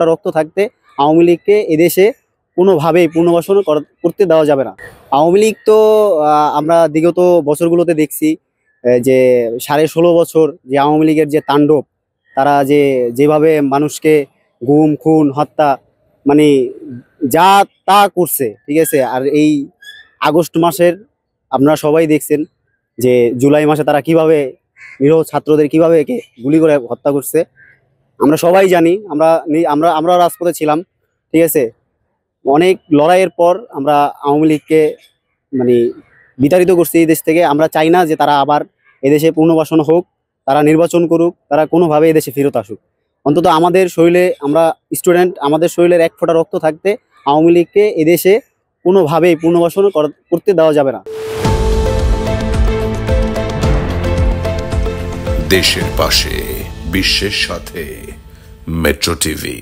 রক্ত থাকতে আওয়ামী লীগকে এদেশে কোনোভাবেই পুনর্বাসন করতে দেওয়া যাবে না। আওয়ামী লীগ তো আমরা বিগত বছরগুলোতে দেখছি যে 16.5 বছর যে আওয়ামী লীগের যে তাণ্ডব, তারা যেভাবে মানুষকে গুম খুন হত্যা মানে যা তা করছে, ঠিক আছে। আর এই আগস্ট মাসের আপনারা সবাই দেখছেন যে জুলাই মাসে তারা কিভাবে নিরীহ ছাত্রদের কিভাবে গুলি করে হত্যা করছে। আমরা সবাই জানি, আমরা রাজপথে ছিলাম, ঠিক আছে। অনেক লড়াইয়ের পর আমরা আওয়ামী লীগকে মানে বিতাড়িত করছি এই দেশ থেকে। আমরা চাই না যে তারা আবার এদেশে পুনর্বাসন হোক, তারা নির্বাচন করুক, তারা কোনোভাবে এদেশে ফেরত আসুক। অন্তত আমাদের শরীরে, আমরা স্টুডেন্ট, আমাদের শরীরের এক ফোঁটা রক্ত থাকতে আওয়ামী লীগকে এদেশে কোনোভাবেই পুনর্বাসন করতে দেওয়া যাবে না। দেশের পাশে, বিশ্বের সাথে, মেট্রো টিভি।